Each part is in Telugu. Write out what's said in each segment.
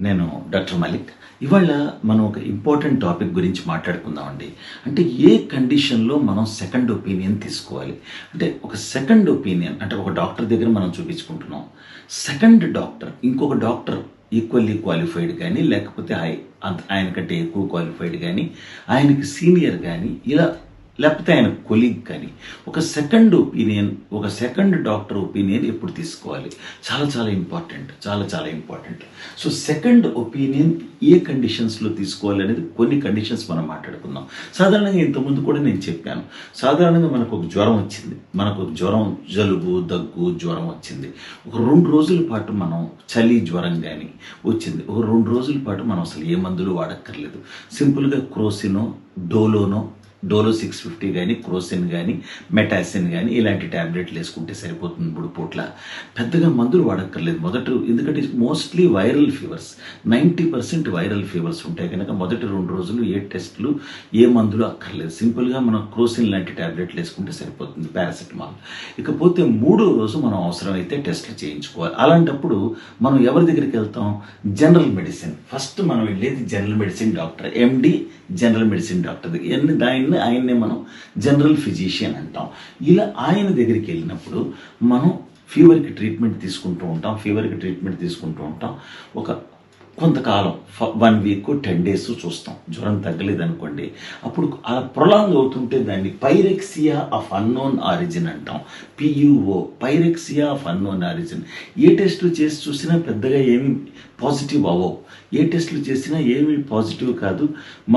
నేను డాక్టర్ మలిక్. ఇవాళ మనం ఒక ఇంపార్టెంట్ టాపిక్ గురించి మాట్లాడుకుందామండి. అంటే ఏ కండిషన్లో మనం సెకండ్ ఒపీనియన్ తీసుకోవాలి. అంటే ఒక సెకండ్ ఒపీనియన్ అంటే ఒక డాక్టర్ దగ్గర మనం చూపించుకుంటున్నాం. సెకండ్ డాక్టర్ ఇంకొక డాక్టర్ ఈక్వల్లీ క్వాలిఫైడ్ కానీ లేకపోతే ఆయన కంటే ఎక్కువ క్వాలిఫైడ్ కానీ ఆయనకి సీనియర్ కానీ ఇలా లేకపోతే ఆయన కొలీగ్ కానీ ఒక సెకండ్ ఒపీనియన్ ఒక సెకండ్ డాక్టర్ ఒపీనియన్ ఎప్పుడు తీసుకోవాలి చాలా చాలా ఇంపార్టెంట్, చాలా చాలా ఇంపార్టెంట్. సో సెకండ్ ఒపీనియన్ ఏ కండిషన్స్లో తీసుకోవాలి అనేది కొన్ని కండిషన్స్ మనం మాట్లాడుకుందాం. సాధారణంగా ఇంతకుముందు కూడా నేను చెప్పాను. సాధారణంగా మనకు ఒక జ్వరం వచ్చింది, మనకు జ్వరం, జలుబు, దగ్గు, జ్వరం వచ్చింది. ఒక 2 రోజుల పాటు మనం చలి జ్వరం కానీ వచ్చింది, ఒక 2 రోజుల పాటు మనం అసలు ఏ మందులు వాడక్కర్లేదు. సింపుల్గా క్రోసినో, డోలో 650 కానీ, క్రోసిన్ కానీ, మెటాసిన్ కానీ ఇలాంటి ట్యాబ్లెట్లు వేసుకుంటే సరిపోతుంది. 3 పూట్ల పెద్దగా మందులు వాడక్కర్లేదు. ఎందుకంటే mostly viral fevers, 90% viral fevers ఉంటాయి కనుక మొదటి 2 రోజులు ఏ టెస్టులు ఏ మందులు అక్కర్లేదు. సింపుల్గా మనం క్రోసిన్ లాంటి ట్యాబ్లెట్లు వేసుకుంటే సరిపోతుంది, పారాసిటమాల్. ఇకపోతే 3వ రోజు మనం అవసరమైతే టెస్టులు చేయించుకోవాలి. అలాంటప్పుడు మనం ఎవరి దగ్గరికి వెళ్తాం? General medicine. ఫస్ట్ మనం వెళ్ళేది జనరల్ మెడిసిన్ డాక్టర్, ఎండి జనరల్ మెడిసిన్ డాక్టర్ దగ్గర. ఆయన్నే మనం జనరల్ ఫిజిషియన్ అంటాం. ఇలా ఆయన దగ్గరికి వెళ్ళినప్పుడు మనం ఫీవర్కి ట్రీట్మెంట్ తీసుకుంటూ ఉంటాం. ఒక కొంతకాలం 1 వీక్ 10 డేస్ చూస్తాం. జ్వరం తగ్గలేదు అనుకోండి, అప్పుడు అలా ప్రొలాంగ్ అవుతుంటే దాన్ని పైరెక్సియా ఆఫ్ అన్నోన్ ఆరిజిన్ అంటాం. PUO, pyrexia of unknown origin. ఏ టెస్టులు చేసి చూసినా పెద్దగా ఏమీ పాజిటివ్ అవ్వవు, ఏ టెస్టులు చేసినా ఏమీ పాజిటివ్ కాదు,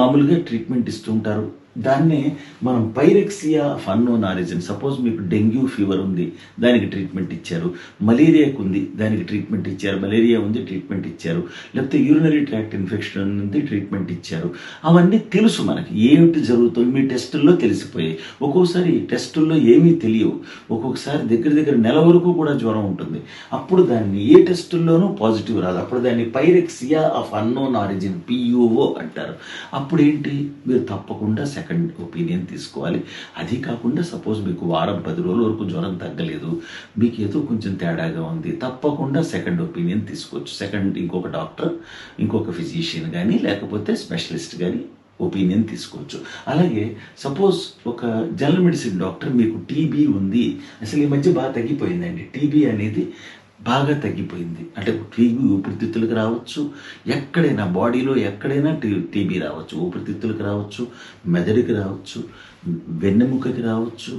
మామూలుగా ట్రీట్మెంట్ ఇస్తుంటారు. దాన్నే మనం pyrexia of unknown origin. Suppose మీకు డెంగ్యూ ఫీవర్ ఉంది, దానికి ట్రీట్మెంట్ ఇచ్చారు. మలేరియాకు ఉంది, దానికి ట్రీట్మెంట్ ఇచ్చారు. మలేరియా ఉంది, ట్రీట్మెంట్ ఇచ్చారు. లేకపోతే యూరినరీ ట్రాక్ట్ ఇన్ఫెక్షన్ ఉంది, ట్రీట్మెంట్ ఇచ్చారు. అవన్నీ తెలుసు మనకి, ఏమిటి జరుగుతుంది మీ టెస్టుల్లో తెలిసిపోయాయి. ఒక్కొక్కసారి టెస్టుల్లో ఏమీ తెలియవు. ఒక్కొక్కసారి దగ్గర నెల వరకు కూడా జ్వరం ఉంటుంది. అప్పుడు దాన్ని ఏ టెస్టుల్లోనూ పాజిటివ్ రాదు. అప్పుడు దాన్ని pyrexia of unknown origin, PUO అంటారు. అప్పుడు ఏంటి, మీరు తప్పకుండా సెకండ్ ఒపీనియన్ తీసుకోవాలి. అది కాకుండా సపోజ్ మీకు వారం 10 రోజుల వరకు జ్వరం తగ్గలేదు, మీకు ఏదో కొంచెం తేడాగా ఉంది, తప్పకుండా సెకండ్ ఒపీనియన్ తీసుకోవచ్చు. సెకండ్ ఇంకొక డాక్టర్, ఇంకొక ఫిజిషియన్ కానీ లేకపోతే స్పెషలిస్ట్ కానీ ఒపీనియన్ తీసుకోవచ్చు. అలాగే సపోజ్ ఒక జనరల్ మెడిసిన్ డాక్టర్ మీకు టీబీ ఉంది, అసలు ఈ మధ్య బాగా తగ్గిపోయిందండి, టీబీ అనేది బాగా తగ్గిపోయింది. అంటే టీబీ ఊపిరితిత్తులకు రావచ్చు, ఎక్కడైనా బాడీలో ఎక్కడైనా టీబీ రావచ్చు. ఊపిరితిత్తులకు రావచ్చు, మెదడుకి రావచ్చు, వెన్నెముకకి రావచ్చు,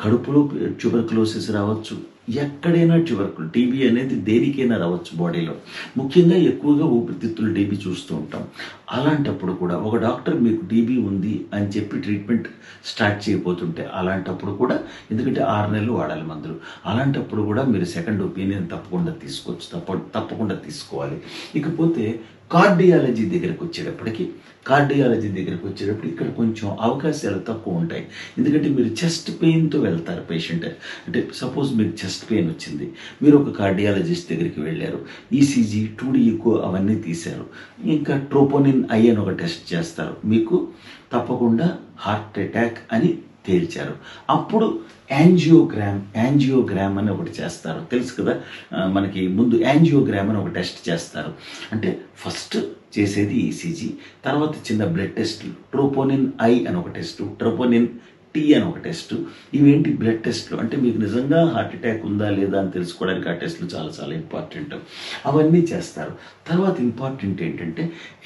కడుపులో ట్యూబర్కులోసిస్ రావచ్చు, ఎక్కడైనా టీబీ అనేది దేనికైనా రావచ్చు బాడీలో. ముఖ్యంగా ఎక్కువగా ఊపిరితిత్తులు టీబీ చూస్తూ ఉంటాం. అలాంటప్పుడు కూడా ఒక డాక్టర్ మీకు టీబీ ఉంది అని చెప్పి ట్రీట్మెంట్ స్టార్ట్ చేయబోతుంటే, అలాంటప్పుడు కూడా, ఎందుకంటే 6 నెలలు వాడాలి మందులు, అలాంటప్పుడు కూడా మీరు సెకండ్ ఒపీనియన్ తప్పకుండా తీసుకోవచ్చు, తప్పకుండా తీసుకోవాలి. ఇకపోతే కార్డియాలజీ దగ్గరకు వచ్చేటప్పటికి ఇక్కడ కొంచెం అవకాశాలు తక్కువ ఉంటాయి. ఎందుకంటే మీరు చెస్ట్ పెయిన్తో వెళ్తారు పేషెంట్. అంటే సపోజ్ మీకు చెస్ట్ పెయిన్ వచ్చింది, మీరు ఒక కార్డియాలజిస్ట్ దగ్గరికి వెళ్ళారు, ఈసీజీ 2D ఈకో అవన్నీ తీశారు, ఇంకా ట్రోపోనిన్ ఐ అని ఒక టెస్ట్ చేస్తారు, మీకు తప్పకుండా హార్ట్ అటాక్ అని తేల్చారు. అప్పుడు యాంజియోగ్రామ్ అని ఒకటి చేస్తారు, తెలుసు కదా మనకి. ముందు యాంజియోగ్రామ్ అని ఒక టెస్ట్ చేస్తారు. అంటే ఫస్ట్ చేసేది ఈసీజీ, తర్వాత చిన్న బ్లడ్ టెస్ట్లు, ట్రోపోనిన్ ఐ అని ఒక టెస్టు, ట్రోపోనిన్ టీ అని ఒక టెస్టు. ఇవేంటి బ్లడ్ టెస్ట్లు అంటే మీకు నిజంగా హార్ట్ అటాక్ ఉందా లేదా అని తెలుసుకోవడానికి ఆ టెస్ట్లు చాలా చాలా ఇంపార్టెంట్. అవన్నీ చేస్తారు. తర్వాత ఇంపార్టెంట్ ఏంటంటే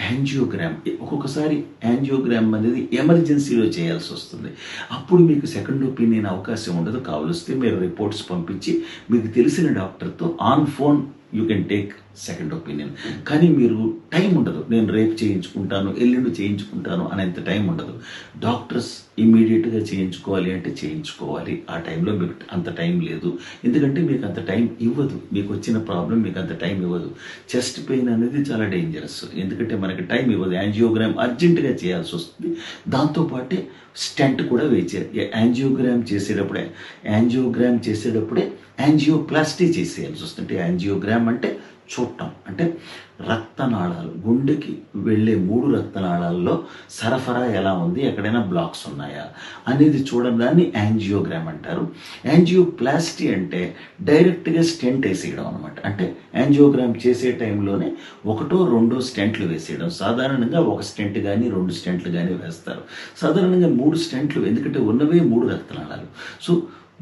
యాంజియోగ్రామ్. ఒక్కొక్కసారి యాంజియోగ్రామ్ అనేది ఎమర్జెన్సీలో చేయాల్సి వస్తుంది. అప్పుడు మీకు సెకండ్ ఒపీనియన్ అవకాశం ఉండదు. కావలిస్తే మీరు రిపోర్ట్స్ పంపించి మీకు తెలిసిన డాక్టర్తో on phone you can take second opinion. కానీ మీరు టైం ఉండదు, నేను రేపు చేయించుకుంటాను, ఎల్లుండి చేయించుకుంటాను అనేంత టైం ఉండదు. డాక్టర్స్ ఇమ్మీడియట్గా చేయించుకోవాలి అంటే చేయించుకోవాలి. ఆ టైంలో మీకు అంత టైం లేదు, ఎందుకంటే మీకు అంత టైం ఇవ్వదు. మీకు వచ్చిన ప్రాబ్లం మీకు అంత టైం ఇవ్వదు. చెస్ట్ పెయిన్ అనేది చాలా డేంజరస్, ఎందుకంటే మనకి టైం ఇవ్వదు. యాంజియోగ్రామ్ అర్జెంటుగా చేయాల్సి వస్తుంది. దాంతోపాటే స్టెంట్ కూడా వేయించారు. యాంజియోగ్రామ్ చేసేటప్పుడే యాంజియోప్లాస్టీ చేసేయాల్సి వస్తుంది. యాంజియోగ్రామ్ అంటే చూడటం, అంటే రక్తనాళాలు, గుండెకి వెళ్ళే 3 రక్తనాళాల్లో సరఫరా ఎలా ఉంది, ఎక్కడైనా బ్లాక్స్ ఉన్నాయా అనేది చూడడం, దాన్ని యాంజియోగ్రామ్ అంటారు. యాంజియోప్లాస్టీ అంటే డైరెక్ట్గా స్టెంట్ వేసేయడం అనమాట. అంటే యాంజియోగ్రామ్ చేసే టైంలోనే 1-2 స్టెంట్లు వేసేయడం. సాధారణంగా 1 స్టెంట్ కానీ 2 స్టెంట్లు కానీ వేస్తారు. సాధారణంగా 3 స్టెంట్లు, ఎందుకంటే ఉన్నవే 3 రక్తనాళాలు. సో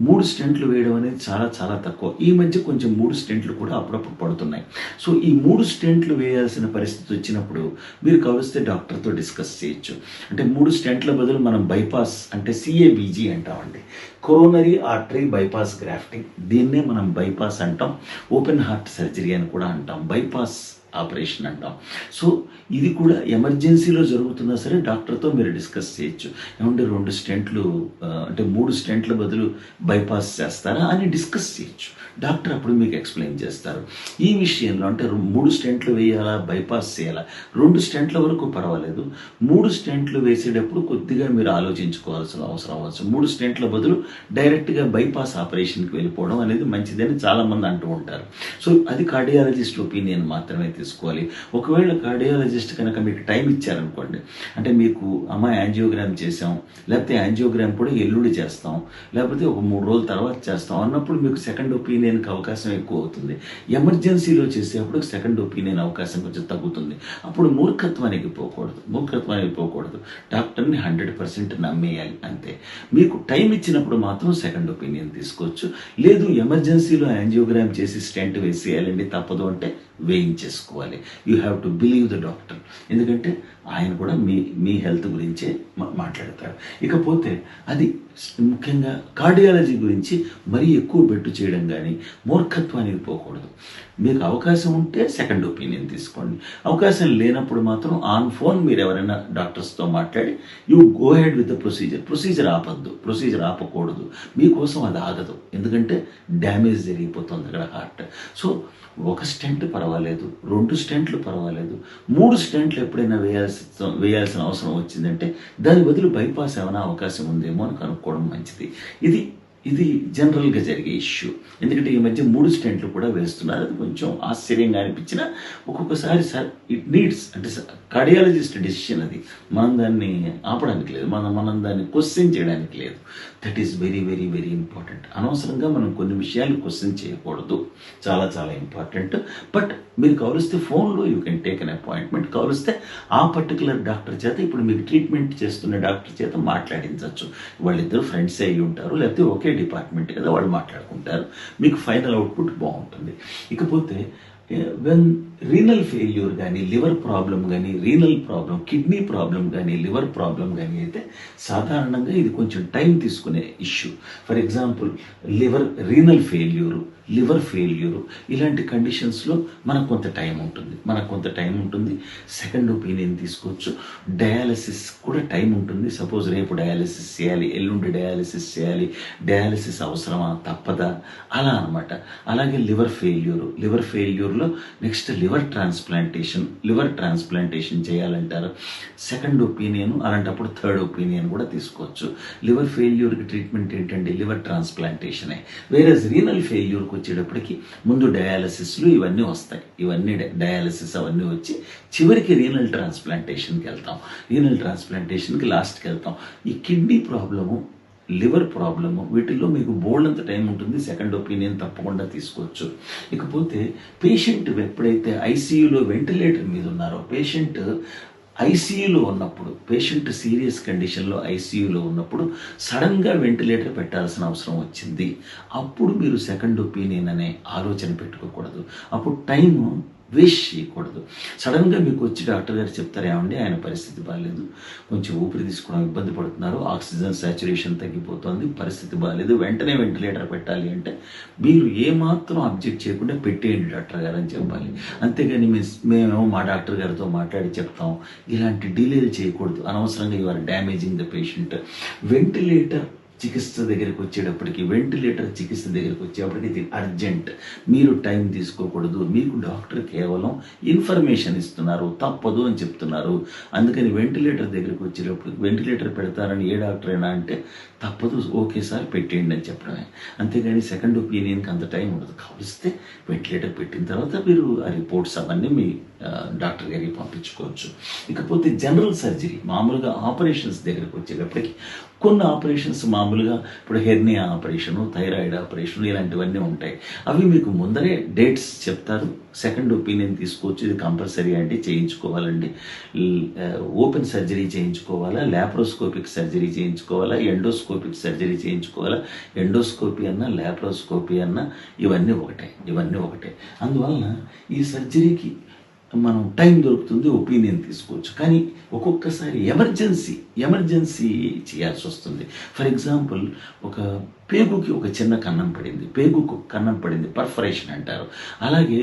3 స్టెంట్లు వేయడం అనేది చాలా చాలా తక్కువ. ఈ మధ్య కొంచెం 3 స్టెంట్లు కూడా అప్పుడప్పుడు పడుతున్నాయి. సో ఈ 3 స్టెంట్లు వేయాల్సిన పరిస్థితి వచ్చినప్పుడు మీరు కావలిస్తే డాక్టర్తో డిస్కస్ చేయొచ్చు. అంటే 3 స్టెంట్ల బదులు మనం బైపాస్, అంటే సిఏబీజీ అంటామండి, కొరోనరీ ఆర్టరీ బైపాస్ గ్రాఫ్టింగ్. దీన్నే మనం బైపాస్ అంటాం, ఓపెన్ హార్ట్ సర్జరీ అని కూడా అంటాం, బైపాస్ ఆపరేషన్ అంటాం. సో ఇది కూడా ఎమర్జెన్సీలో జరుగుతున్నా సరే డాక్టర్తో మీరు డిస్కస్ చేయొచ్చు. ఏమంటే 2 స్టెంట్లు అంటే 3 స్టెంట్ల బదులు బైపాస్ చేస్తారా అని డిస్కస్ చేయొచ్చు. డాక్టర్ అప్పుడు మీకు ఎక్స్ప్లెయిన్ చేస్తారు. ఈ విషయంలో అంటే 3 స్టెంట్లు వేయాలా, బైపాస్ చేయాలా, 2 స్టెంట్ల వరకు పర్వాలేదు. 3 స్టెంట్లు వేసేటప్పుడు కొద్దిగా మీరు ఆలోచించుకోవాల్సిన అవసరం అవ్వచ్చు. 3 స్టెంట్ల బదులు డైరెక్ట్గా బైపాస్ ఆపరేషన్కి వెళ్ళిపోవడం అనేది మంచిదని చాలామంది అంటూ ఉంటారు. సో అది కార్డియాలజిస్ట్ ఒపీనియన్ మాత్రమే తీసుకోవాలి. ఒకవేళ కార్డియాలజిస్ట్ కనుక మీకు టైం ఇచ్చారనుకోండి, అంటే మీకు యాంజియోగ్రామ్ చేసాం, లేకపోతే యాంజియోగ్రామ్ కూడా ఎల్లుండి చేస్తాం, లేకపోతే ఒక 3 రోజుల తర్వాత చేస్తాం అన్నప్పుడు మీకు సెకండ్ ఒపీనియన్కి అవకాశం ఎక్కువ అవుతుంది. ఎమర్జెన్సీలో చేసేప్పుడు సెకండ్ ఒపీనియన్ అవకాశం కొంచెం తగ్గుతుంది. అప్పుడు మూర్ఖత్వానికి పోకూడదు. డాక్టర్ని 100% నమ్మేయాలి అంతే. మీకు టైం ఇచ్చినప్పుడు మాత్రం సెకండ్ ఒపీనియన్ తీసుకోవచ్చు. లేదు ఎమర్జెన్సీలో యాంజియోగ్రామ్ చేసి స్టెంట్ వేసేయాలండి తప్పదు అంటే వేయించేసుకోవాలి. You have to believe the doctor, ఎందుకంటే ఆయన కూడా మీ హెల్త్ గురించే మాట్లాడతాడు. ఇకపోతే అది ముఖ్యంగా కార్డియాలజీ గురించి మరీ ఎక్కువ బెట్టు చేయడం కానీ మూర్ఖత్వానికి పోకూడదు. మీకు అవకాశం ఉంటే సెకండ్ ఒపీనియన్ తీసుకోండి. అవకాశం లేనప్పుడు మాత్రం ఆన్ ఫోన్ మీరు ఎవరైనా డాక్టర్స్తో మాట్లాడి you go ahead with the procedure ఆపకూడదు. మీకోసం అది ఆగదు, ఎందుకంటే డ్యామేజ్ జరిగిపోతుంది అక్కడ హార్ట్. సో 1 స్టెంట్ పర్వాలేదు, 2 స్టెంట్లు పర్వాలేదు, 3 స్టెంట్లు ఎప్పుడైనా వేయాల్సిన అవసరం వచ్చిందంటే దాని బదులు బైపాస్ ఏమైనా అవకాశం ఉందేమో అని కనుక్కోవడం మంచిది. ఇది జనరల్గా జరిగే ఇష్యూ. ఎందుకంటే ఈ మధ్య 3 స్టెంట్లు కూడా వేస్తున్నారు. అది కొంచెం ఆశ్చర్యంగా అనిపించిన ఒక్కొక్కసారి సార్ ఇట్ నీడ్స్, అంటే కార్డియాలజిస్ట్ డెసిషన్, అది మనం దాన్ని ఆపడానికి లేదు, మనం దాన్ని క్వశ్చన్ చేయడానికి లేదు. That is very very very important. అనవసరంగా మనం కొన్ని విషయాలు క్వశ్చన్ చేయకూడదు, చాలా చాలా ఇంపార్టెంట్. బట్ మీరు కావలిస్తే ఫోన్లో you can take an appointment. కావలిస్తే ఆ పర్టికులర్ డాక్టర్ చేత, ఇప్పుడు మీకు ట్రీట్మెంట్ చేస్తున్న డాక్టర్ చేత మాట్లాడించవచ్చు. వాళ్ళిద్దరు ఫ్రెండ్స్ అయ్యి ఉంటారు, లేకపోతే ఒకే డిపార్ట్మెంట్ కదా, వాళ్ళు మాట్లాడుకుంటారు. మీకు ఫైనల్ అవుట్పుట్ బాగుంటుంది. ఇకపోతే వెన్ రీనల్ ఫెయిల్యూర్ కానీ, లివర్ ప్రాబ్లం కానీ, కిడ్నీ ప్రాబ్లం కానీ, లివర్ ప్రాబ్లం కానీ అయితే సాధారణంగా ఇది కొంచెం టైం తీసుకునే issue. For example renal failure, liver failure, ఇలాంటి కండిషన్స్లో మనకు కొంత టైం ఉంటుంది. సెకండ్ ఒపీనియన్ తీసుకోవచ్చు. డయాలసిస్ కూడా టైం ఉంటుంది. సపోజ్ రేపు డయాలసిస్ చేయాలి, ఎల్లుండి డయాలసిస్ చేయాలి, డయాలసిస్ అవసరమా, తప్పదా, అలా అనమాట. అలాగే లివర్ ఫెయిల్యూర్లో నెక్స్ట్ లివర్ ట్రాన్స్ప్లాంటేషన్ చేయాలంటారు. సెకండ్ ఒపీనియన్, అలాంటప్పుడు థర్డ్ ఒపీనియన్ కూడా తీసుకోవచ్చు. లివర్ ఫెయిల్యూర్కి ట్రీట్మెంట్ ఏంటంటే లివర్ ట్రాన్స్ప్లాంటేషనే. వేరే రీనల్ ఫెయిల్యూర్కి వచ్చేటప్పటికి ముందు డయాలసిస్లు ఇవన్నీ వస్తాయి, డయాలసిస్ అవన్నీ వచ్చి చివరికి రీనల్ ట్రాన్స్ప్లాంటేషన్కి లాస్ట్కి వెళ్తాం. ఈ కిడ్నీ ప్రాబ్లము, లివర్ ప్రాబ్లము, వీటిల్లో మీకు బోల్డంత టైం ఉంటుంది. సెకండ్ ఒపీనియన్ తప్పకుండా తీసుకోవచ్చు. ఇకపోతే పేషెంట్ ఎప్పుడైతే ఐసీయూలో వెంటిలేటర్ మీద ఉన్నారో, పేషెంట్ సీరియస్ కండిషన్లో ఐసీయూలో ఉన్నప్పుడు సడన్గా వెంటిలేటర్ పెట్టాల్సిన అవసరం వచ్చింది, అప్పుడు మీరు సెకండ్ ఒపీనియన్ అనే ఆలోచన పెట్టుకోకూడదు. అప్పుడు టైము వేస్ట్ చేయకూడదు. సడన్గా మీకు వచ్చి డాక్టర్ గారు చెప్తారు, ఏమండి ఆయన పరిస్థితి బాగాలేదు, కొంచెం ఊపిరి తీసుకోవడం ఇబ్బంది పడుతున్నారు, ఆక్సిజన్ సాచురేషన్ తగ్గిపోతుంది, పరిస్థితి బాగాలేదు, వెంటనే వెంటిలేటర్ పెట్టాలి అంటే మీరు ఏమాత్రం అబ్జెక్ట్ చేయకుండా పెట్టేయండి డాక్టర్ గారు అని చెప్పాలి. అంతేగాని మేమేమో మా డాక్టర్ గారితో మాట్లాడి చెప్తాం, ఇలాంటి డిలేలు చేయకూడదు. అనవసరంగా you are damaging the patient. Ventilator చికిత్స దగ్గరికి వచ్చేటప్పటికి, వెంటిలేటర్ చికిత్స దగ్గరికి వచ్చేటప్పటికి ఇది అర్జెంట్, మీరు టైం తీసుకోకూడదు, మీకు డాక్టర్ కేవలం ఇన్ఫర్మేషన్ ఇస్తున్నారు, తప్పదు అని చెప్తున్నారు, అందుకని వెంటిలేటర్ దగ్గరికి వచ్చేటప్పుడు వెంటిలేటర్ పెడతారని ఏ డాక్టర్ అయినా అంటే తప్పదు, ఓకే సార్ పెట్టేయండి అని చెప్పడమే, అంతేగాని సెకండ్ ఒపీనియన్కి అంత టైం ఉండదు. కావలిస్తే వెంటిలేటర్ పెట్టిన తర్వాత మీరు ఆ రిపోర్ట్స్ అవన్నీ మీ డాక్టర్ గారికి పంపించుకోవచ్చు. ఇకపోతే జనరల్ సర్జరీ, మామూలుగా ఆపరేషన్స్ దగ్గరికి వచ్చేటప్పటికి కొన్ని ఆపరేషన్స్ మామూలుగా ఇప్పుడు హెర్నియా ఆపరేషను, థైరాయిడ్ ఆపరేషను ఇలాంటివన్నీ ఉంటాయి. అవి మీకు ముందరే డేట్స్ చెప్తారు, సెకండ్ ఒపీనియన్ తీసుకోవచ్చు. ఇది కంపల్సరీ అండి, చేయించుకోవాలండి. ఓపెన్ సర్జరీ చేయించుకోవాలా, ల్యాప్రోస్కోపిక్ సర్జరీ చేయించుకోవాలా, ఎండోస్కోపిక్ సర్జరీ చేయించుకోవాలా, ఎండోస్కోపీ అన్నా ల్యాప్రోస్కోపీ అన్నా ఇవన్నీ ఒకటే. అందువలన ఈ సర్జరీకి మనం టైం దొరుకుతుంది, ఒపీనియన్ తీసుకోవచ్చు. కానీ ఒక్కొక్కసారి ఎమర్జెన్సీ చేయాల్సి వస్తుంది. ఫర్ ఎగ్జాంపుల్, ఒక పేగుకి ఒక చిన్న కన్నం పడింది, పర్ఫరేషన్ అంటారు. అలాగే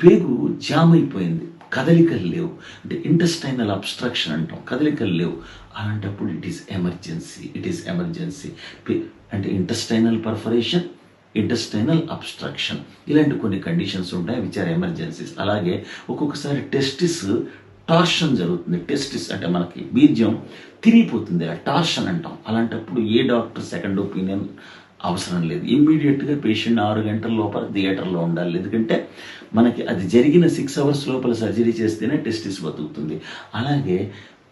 పేగు జామ్ అయిపోయింది, కదలికలు లేవు, అంటే ఇంటెస్టైనల్ అబ్స్ట్రక్షన్ అంటాం, కదలికలు లేవు. అలాంటప్పుడు ఇట్ ఈస్ ఎమర్జెన్సీ. అంటే ఇంటెస్టైనల్ పర్ఫరేషన్, ఇంటెస్టైనల్ అబ్స్ట్రక్షన్, ఇలాంటి కొన్ని కండిషన్స్ ఉంటాయి, విచ్ ఆర్ ఎమర్జెన్సీస్. అలాగే ఒక్కొక్కసారి టెస్టిస్ టార్షన్ జరుగుతుంది. టెస్టిస్ అంటే మనకి బీజం తిరిగిపోతుంది, ఆ టార్షన్ అంటాం. అలాంటప్పుడు ఏ డాక్టర్ సెకండ్ ఒపీనియన్ అవసరం లేదు, ఇమ్మీడియట్గా పేషెంట్ 6 గంటల లోపల థియేటర్లో ఉండాలి. ఎందుకంటే మనకి అది జరిగిన 6 hours లోపల సర్జరీ చేస్తేనే టెస్టిస్ బతుకుతుంది. అలాగే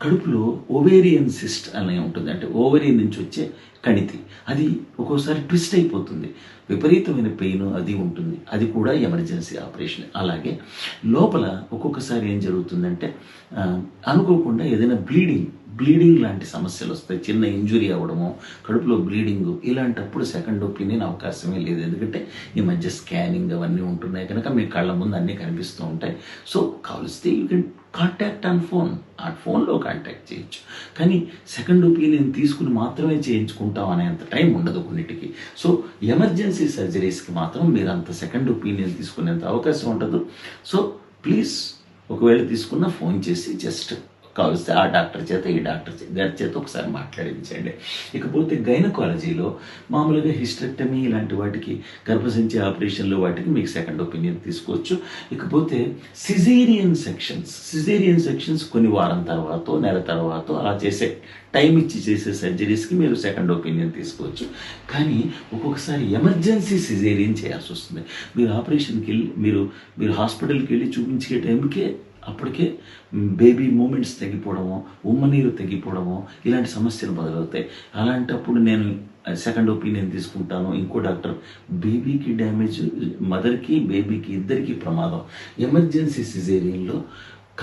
కడుపులో ఓవేరియన్ సిస్ట్ అనే ఉంటుంది, అంటే ఓవరీ నుంచి వచ్చే కణితి, అది ఒక్కోసారి ట్విస్ట్ అయిపోతుంది, విపరీతమైన పెయిన్ అది ఉంటుంది, అది కూడా ఎమర్జెన్సీ ఆపరేషన్. అలాగే లోపల ఒక్కొక్కసారి ఏం జరుగుతుందంటే అనుకోకుండా ఏదైనా బ్లీడింగ్ లాంటి సమస్యలు వస్తాయి, చిన్న ఇంజురీ అవ్వడము, కడుపులో బ్లీడింగ్, ఇలాంటప్పుడు సెకండ్ ఒపీనియన్ అవకాశమే లేదు. ఎందుకంటే ఈ మధ్య స్కానింగ్ అవన్నీ ఉంటున్నాయి కనుక మీ కళ్ళ ముందు అన్నీ కనిపిస్తూ ఉంటాయి. సో కావలిస్తే you can contact on phone, ఆ ఫోన్లో కాంటాక్ట్ చేయొచ్చు. కానీ సెకండ్ ఒపీనియన్ తీసుకుని మాత్రమే చేయించుకుంటాం అనేంత టైం ఉండదు కొన్నిటికి. సో ఎమర్జెన్సీ సర్జరీస్కి మాత్రం మీరు అంత సెకండ్ ఒపీనియన్ తీసుకునేంత అవకాశం ఉండదు. సో ప్లీజ్, ఒకవేళ తీసుకున్నా ఫోన్ చేసి జస్ట్ కావలిస్తే ఆ డాక్టర్ చేత ఈ డాక్టర్ గారి చేత ఒకసారి మాట్లాడించండి. ఇకపోతే గైనకాలజీలో మామూలుగా హిస్టెక్టమీ ఇలాంటి వాటికి, గర్భసంచి ఆపరేషన్లు వాటికి మీకు సెకండ్ ఒపీనియన్ తీసుకోవచ్చు. ఇకపోతే సిజేరియన్ సెక్షన్స్ కొన్ని వారం తర్వాత, నెల తర్వాత అలా చేసే టైం ఇచ్చి చేసే సర్జరీస్కి మీరు సెకండ్ ఒపీనియన్ తీసుకోవచ్చు. కానీ ఒక్కొక్కసారి ఎమర్జెన్సీ సిజేరియన్ చేయాల్సి వస్తుంది. మీరు ఆపరేషన్కి వెళ్ళి మీరు హాస్పిటల్కి వెళ్ళి చూపించే టైంకే అప్పటికే బేబీ మూమెంట్స్ తగ్గిపోవడము, ఉమ్మనీరు తగ్గిపోవడము, ఇలాంటి సమస్యలు మొదలవుతాయి. అలాంటప్పుడు నేను సెకండ్ ఒపీనియన్ తీసుకుంటాను. ఇంకో డాక్టర్, బేబీకి డ్యామేజ్, మదర్కి బేబీకి ఇద్దరికి ప్రమాదం. ఎమర్జెన్సీ సిజేరియన్లో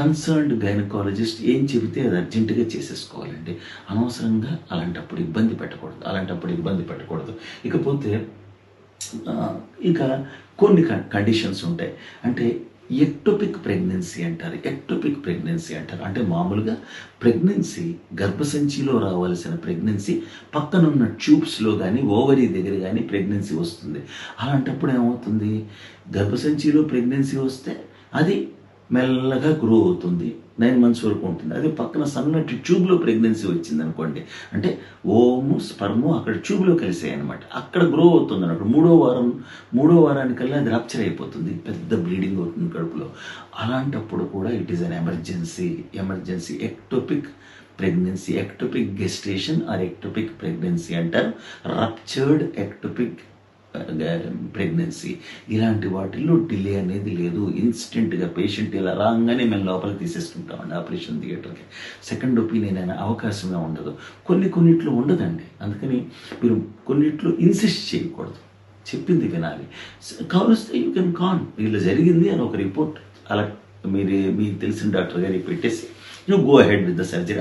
కన్సర్న్డ్ గైనకాలజిస్ట్ ఏం చెబితే అది అర్జెంటుగా చేసేసుకోవాలండి. అనవసరంగా అలాంటప్పుడు ఇబ్బంది పెట్టకూడదు. ఇకపోతే ఇంకా కొన్ని కండిషన్స్ ఉంటాయి, అంటే ఎక్టోపిక్ ప్రెగ్నెన్సీ అంటారు. అంటే మామూలుగా ప్రెగ్నెన్సీ, గర్భసంచిలో రావాల్సిన ప్రెగ్నెన్సీ పక్కనున్న ట్యూబ్స్లో కానీ ఓవరీ దగ్గర కానీ ప్రెగ్నెన్సీ వస్తుంది. అలాంటప్పుడు ఏమవుతుంది, గర్భసంచిలో ప్రెగ్నెన్సీ వస్తే అది మెల్లగా గ్రో అవుతుంది, 9 months వరకు ఉంటుంది. అదే పక్కన సన్నటి ట్యూబ్లో ప్రెగ్నెన్సీ వచ్చింది అనుకోండి, అంటే ఓము స్పర్ము అక్కడ ట్యూబ్లో కలిసాయి అనమాట, అక్కడ గ్రో అవుతుంది అన్నట్టు. మూడో వారానికల్లా అది రప్చర్ అయిపోతుంది, పెద్ద బ్లీడింగ్ అవుతుంది కడుపులో. అలాంటప్పుడు కూడా it is an emergency ectopic pregnancy, ectopic gestation or ectopic pregnancy అంటారు. రప్చర్డ్ ఎక్టోపిక్ ప్రెగ్నెన్సీ, ఇలాంటి వాటిల్లో డిలే అనేది లేదు. ఇన్స్టెంట్గా పేషెంట్ ఇలా రాగానే మేము లోపలికి తీసేసుకుంటామండి ఆపరేషన్ థియేటర్కి. సెకండ్ ఒపీనియన్ అయినా అవకాశమే ఉండదు. కొన్నిట్లో ఉండదండి. అందుకని మీరు కొన్నిట్లో ఇన్సిస్ట్ చేయకూడదు, చెప్పింది వినాలి. కావలిస్తే యూ కెన్ కాన్, ఇలా జరిగింది అని ఒక రిపోర్ట్ అలా మీకు తెలిసిన డాక్టర్ గారికి పెట్టేసి you go ahead with the surgery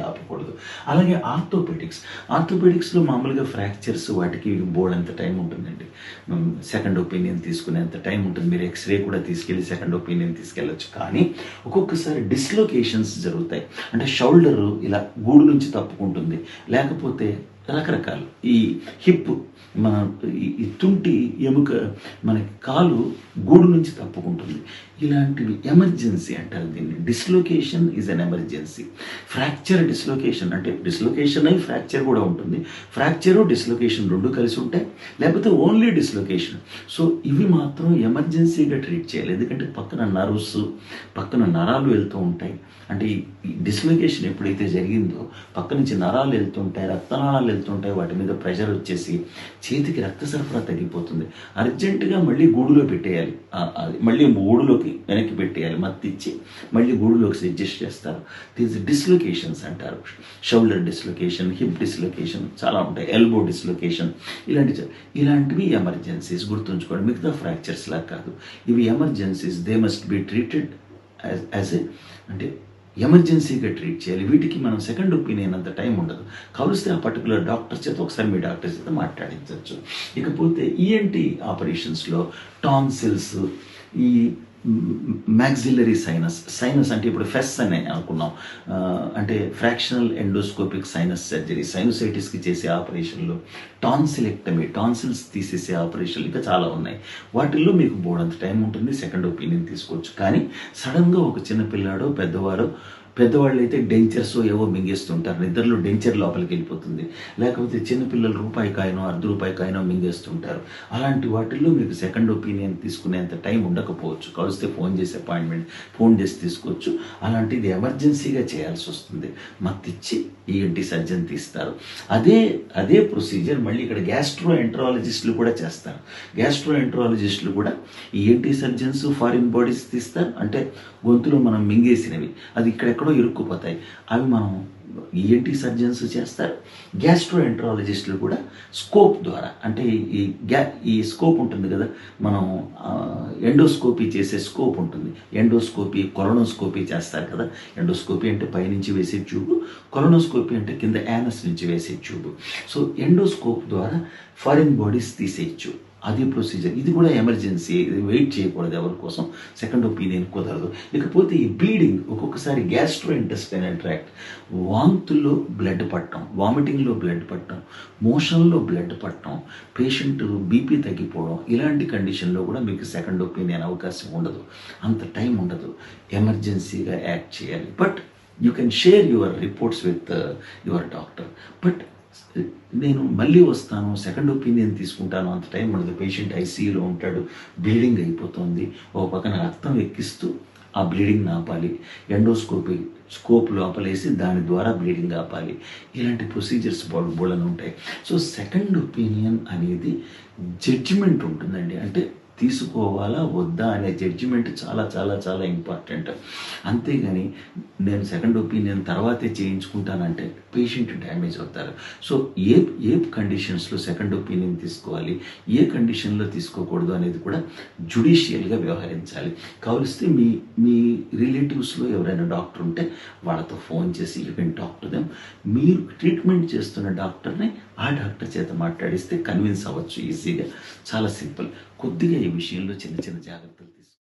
ఆపకూడదు. అలాగే ఆర్థోపెడిక్స్లో మామూలుగా ఫ్రాక్చర్స్ వాటికి బోర్డంత టైం ఉంటుందండి. సెకండ్ ఒపీనియన్ తీసుకునేంత టైం ఉంటుంది. మీరు ఎక్స్రే కూడా తీసుకెళ్ళి సెకండ్ ఒపీనియన్ తీసుకెళ్ళచ్చు. కానీ ఒక్కొక్కసారి డిస్లొకేషన్స్ జరుగుతాయి, అంటే షోల్డర్ ఇలా గూడు నుంచి తప్పుకుంటుంది, లేకపోతే రకరకాలు ఈ హిప్ మన ఈ తుంటి ఎముక మనకి కాలు గూడు నుంచి తప్పుకుంటుంది. ఇలాంటివి ఎమర్జెన్సీ అంటారు దీన్ని. Dislocation is an emergency. Fracture dislocation అంటే డిస్లొకేషన్ అయి ఫ్రాక్చర్ కూడా ఉంటుంది. ఫ్రాక్చరు డిస్లొకేషన్ రెండు కలిసి ఉంటాయి, లేకపోతే ఓన్లీ డిస్లొకేషన్. సో ఇవి మాత్రం ఎమర్జెన్సీగా ట్రీట్ చేయాలి. ఎందుకంటే పక్కన నర్వ్స్, పక్కన నరాలు వెళ్తూ ఉంటాయి. అంటే ఈ డిస్లొకేషన్ ఎప్పుడైతే జరిగిందో పక్క నుంచి నరాలు వెళ్తుంటాయి, రక్తనాళాలు వెళ్తుంటాయి, వాటి మీద ప్రెషర్ వచ్చేసి చేతికి రక్త సరఫరా తగ్గిపోతుంది. అర్జెంటుగా మళ్ళీ గూడులో పెట్టేయాలి, అది మళ్ళీ గూడులోకి వెనక్కి పెట్టేయాలి, మత్తిచ్చి మళ్ళీ గూడులోకి అడ్జస్ట్ చేస్తారు. దీస్ డిస్లొకేషన్స్ అంటారు. షోల్డర్ డిస్లొకేషన్, హిప్ డిస్లొకేషన్ చాలా ఉంటాయి, ఎల్బో డిస్లొకేషన్, ఇలాంటివి ఎమర్జెన్సీస్. గుర్తుంచుకోండి, మిగతా ఫ్రాక్చర్స్ లా కాదు, ఇవి emergencies. They must be treated as a అంటే ఎమర్జెన్సీగా ట్రీట్ చేయాలి. వీటికి మనం సెకండ్ ఒపీనియన్ అంత టైం ఉండదు. కావలిస్తే ఆ పర్టికులర్ డాక్టర్ చేత ఒకసారి మీ డాక్టర్ చేత మాట్లాడించవచ్చు. ఇకపోతే ఈఎన్టీ ఆపరేషన్స్లో టాన్సిల్స్, ఈ మ్యాక్సిలరీ సైనస్ అంటే ఇప్పుడు ఫెస్ అని అనుకున్నాం, అంటే ఫ్రాక్షనల్ ఎండోస్కోపిక్ సైనస్ సర్జరీ, సైనోసైటిస్కి చేసే ఆపరేషన్లు, టాన్సిలెక్టమీ, టాన్సిల్స్ తీసేసే ఆపరేషన్లు ఇంకా చాలా ఉన్నాయి. వాటిల్లో మీకు బోర్డంత టైం ఉంటుంది, సెకండ్ ఒపీనియన్ తీసుకోవచ్చు. కానీ సడన్గా ఒక చిన్న పిల్లాడో పెద్దవాళ్ళు అయితే డెంచర్స్ ఏవో మింగేస్తుంటారు, నిద్రలో డెంచర్ లోపలికి వెళ్ళిపోతుంది, లేకపోతే చిన్నపిల్లలు రూపాయి కాయనో ₹1 కాయనో మింగేస్తుంటారు. అలాంటి వాటిల్లో మీకు సెకండ్ ఒపీనియన్ తీసుకునేంత టైం ఉండకపోవచ్చు. కలిస్తే ఫోన్ చేసి తీసుకోవచ్చు. అలాంటిది ఎమర్జెన్సీగా చేయాల్సి వస్తుంది, మత్తిచ్చి ఈఎన్టీ సర్జన్ తీస్తారు. అదే ప్రొసీజర్ మళ్ళీ ఇక్కడ గ్యాస్ట్రో ఎంట్రాలజిస్టులు కూడా చేస్తారు. గ్యాస్ట్రో ఎంట్రాలజిస్టులు కూడా ఈఎన్టీ సర్జన్స్ ఫారిన్ బాడీస్ తీస్తారు, అంటే గొంతులో మనం మింగేసినవి అది ఇక్కడెక్కడో ఇరుక్కుపోతాయి, అవి మనం ఈఎన్టీ సర్జన్స్ చేస్తారు. గ్యాస్ట్రో ఎంట్రాలజిస్టులు కూడా స్కోప్ ద్వారా, అంటే ఈ స్కోప్ ఉంటుంది కదా, మనం ఎండోస్కోపీ చేసే స్కోప్ ఉంటుంది, ఎండోస్కోపీ, కొలనోస్కోపీ చేస్తారు కదా. ఎండోస్కోపీ అంటే పైనుంచి వేసే ట్యూబు, కొలనోస్కోపీ అంటే కింద యానస్ నుంచి వేసే ట్యూబు. సో ఎండోస్కోప్ ద్వారా ఫారిన్ బాడీస్ తీసేయచ్చు. అది ప్రొసీజర్. ఇది కూడా ఎమర్జెన్సీ, ఇది వెయిట్ చేయకూడదు ఎవరి కోసం, సెకండ్ ఒపీనియన్ కుదరదు. ఇకపోతే ఈ బ్లీడింగ్, ఒక్కొక్కసారి గ్యాస్ట్రో ఇంటెస్టైనల్ ట్రాక్ట్, వాంతుల్లో బ్లడ్ పట్టడం, వామిటింగ్లో బ్లడ్ పట్టడం, మోషన్లో బ్లడ్ పట్టడం, పేషెంట్ బీపీ తగ్గిపోవడం, ఇలాంటి కండిషన్లో కూడా మీకు సెకండ్ ఒపీనియన్ అవకాశం ఉండదు, అంత టైం ఉండదు. ఎమర్జెన్సీగా యాక్ట్ చేయాలి. But you can share your reports with your doctor. But నేను మళ్ళీ వస్తాను, సెకండ్ ఒపీనియన్ తీసుకుంటాను, అంత టైం ఉండదు. పేషెంట్ ఐసీయూలో ఉంటాడు, బ్లీడింగ్ అయిపోతుంది, ఒక పక్కన రక్తం ఎక్కిస్తూ ఆ బ్లీడింగ్ ఆపాలి, స్కోప్ లోపలేసి దాని ద్వారా బ్లీడింగ్ ఆపాలి. ఇలాంటి ప్రొసీజర్స్ బోళ్ళని ఉంటాయి. సో సెకండ్ ఒపీనియన్ అనేది జడ్జిమెంట్ ఉంటుందండి. అంటే తీసుకోవాలా వద్దా అనే జడ్జిమెంట్ చాలా చాలా చాలా ఇంపార్టెంట్. అంతేగాని నేను సెకండ్ ఒపీనియన్ తర్వాతే చేయించుకుంటానంటే పేషెంట్ డ్యామేజ్ అవుతారు. సో ఏ కండిషన్స్లో సెకండ్ ఒపీనియన్ తీసుకోవాలి, ఏ కండిషన్లో తీసుకోకూడదు అనేది కూడా జ్యుడిషియల్గా వ్యవహరించాలి. కావలిస్తే మీ రిలేటివ్స్లో ఎవరైనా డాక్టర్ ఉంటే వాళ్ళతో ఫోన్ చేసి you can talk to them. మీరు ట్రీట్మెంట్ చేస్తున్న డాక్టర్ని ఆ డాక్టర్ చేత మాట్లాడిస్తే కన్విన్స్ అవ్వచ్చు ఈజీగా. చాలా సింపుల్. కొద్దిగా ఈ విషయంలో చిన్న చిన్న జాగ్రత్తలు